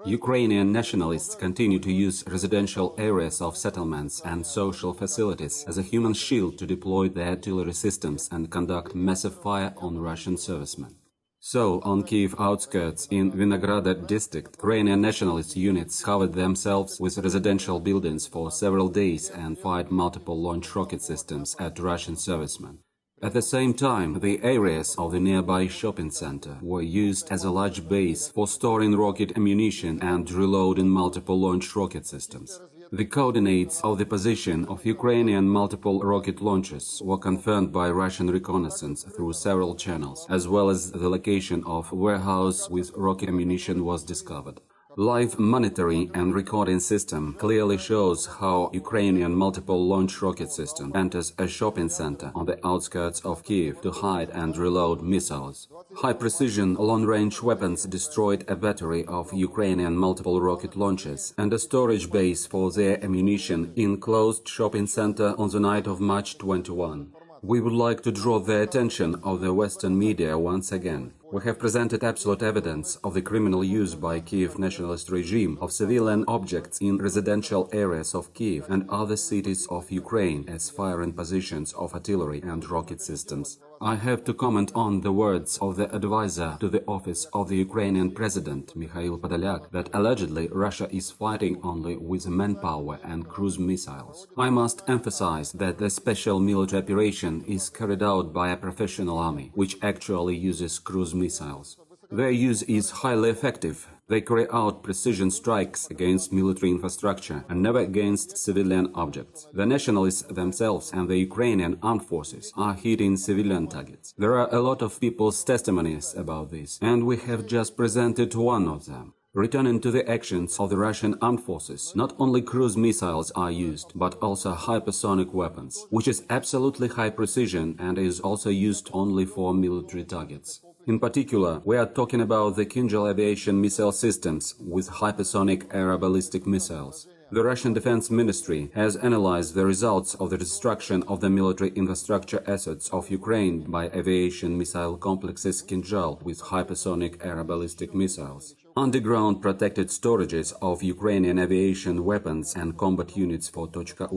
Ukrainian nationalists continue to use residential areas of settlements and social facilities as a human shield to deploy their artillery systems and conduct massive fire on Russian servicemen. So, on Kiev outskirts in Vinograd district, Ukrainian nationalist units covered themselves with residential buildings for several days and fired multiple launch rocket systems at Russian servicemen. At the same time, the areas of the nearby shopping center were used as a large base for storing rocket ammunition and reloading multiple launch rocket systems. The coordinates of the position of Ukrainian multiple rocket launchers were confirmed by Russian reconnaissance through several channels, as well as the location of warehouse with rocket ammunition was discovered. Live monitoring and recording system clearly shows how Ukrainian multiple launch rocket system enters a shopping center on the outskirts of Kiev to hide and reload missiles. High-precision long-range weapons destroyed a battery of Ukrainian multiple rocket launchers and a storage base for their ammunition in closed shopping center on the night of March 21. We would like to draw the attention of the Western media once again. We have presented absolute evidence of the criminal use by Kiev nationalist regime of civilian objects in residential areas of Kiev and other cities of Ukraine as firing positions of artillery and rocket systems. I have to comment on the words of the advisor to the office of the Ukrainian president, Mikhail Podolyak, that allegedly Russia is fighting only with manpower and cruise missiles. I must emphasize that the special military operation is carried out by a professional army, which actually uses cruise missiles. Their use is highly effective. They carry out precision strikes against military infrastructure and never against civilian objects. The nationalists themselves and the Ukrainian armed forces are hitting civilian targets. There are a lot of people's testimonies about this, and we have just presented one of them. Returning to the actions of the Russian armed forces, not only cruise missiles are used, but also hypersonic weapons, which is absolutely high precision and is also used only for military targets. In particular, we are talking about the Kinjal aviation missile systems with hypersonic air ballistic missiles. The Russian Defense Ministry has analyzed the results of the destruction of the military infrastructure assets of Ukraine by aviation missile complexes Kinjal with hypersonic air ballistic missiles. Underground protected storages of Ukrainian aviation weapons and combat units for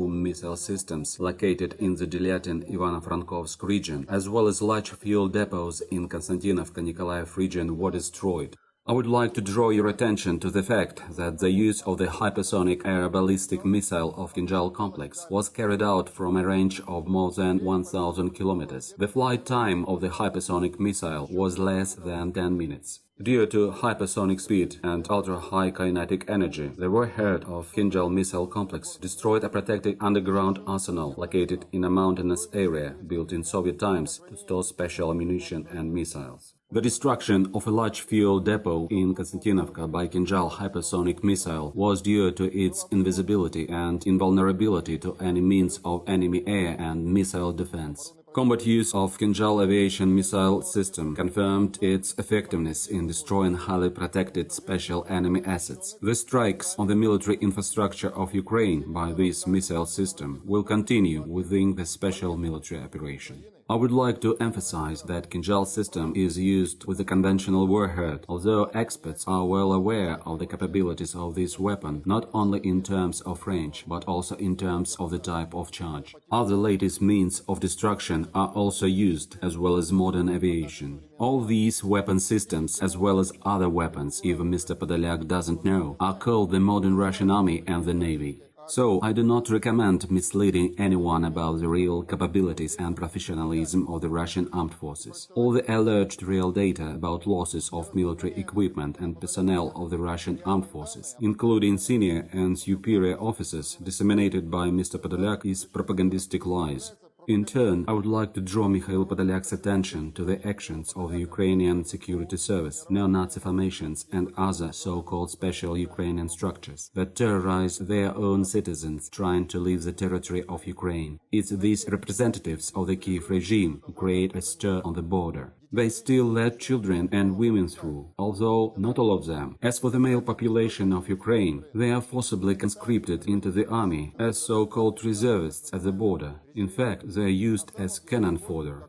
missile systems located in the Deliatin Ivano-Frankovsk region, as well as large fuel depots in Konstantinovka-Nikolaev region were destroyed. I would like to draw your attention to the fact that the use of the hypersonic air ballistic missile of Kinjal complex was carried out from a range of more than 1,000 kilometers. The flight time of the hypersonic missile was less than 10 minutes. Due to hypersonic speed and ultra-high kinetic energy, the warhead of Kinjal missile complex destroyed a protected underground arsenal located in a mountainous area built in Soviet times to store special ammunition and missiles. The destruction of a large fuel depot in Konstantinovka by Kinjal hypersonic missile was due to its invisibility and invulnerability to any means of enemy air and missile defense. Combat use of Kinjal aviation missile system confirmed its effectiveness in destroying highly protected special enemy assets. The strikes on the military infrastructure of Ukraine by this missile system will continue within the special military operation. I would like to emphasize that Kinjal system is used with a conventional warhead, although experts are well aware of the capabilities of this weapon, not only in terms of range, but also in terms of the type of charge. Other latest means of destruction are also used, as well as modern aviation. All these weapon systems, as well as other weapons, even Mr. Podolyak doesn't know, are called the modern Russian Army and the Navy. So, I do not recommend misleading anyone about the real capabilities and professionalism of the Russian armed forces. All the alleged real data about losses of military equipment and personnel of the Russian armed forces, including senior and superior officers, disseminated by Mr. Podolyak, is propagandistic lies. In turn, I would like to draw Mikhail Podolyak's attention to the actions of the Ukrainian Security Service, neo-Nazi formations and other so-called special Ukrainian structures that terrorize their own citizens trying to leave the territory of Ukraine. It's these representatives of the Kiev regime who create a stir on the border. They still let children and women through, although not all of them. As for the male population of Ukraine, they are forcibly conscripted into the army as so-called reservists at the border. In fact, they are used as cannon fodder.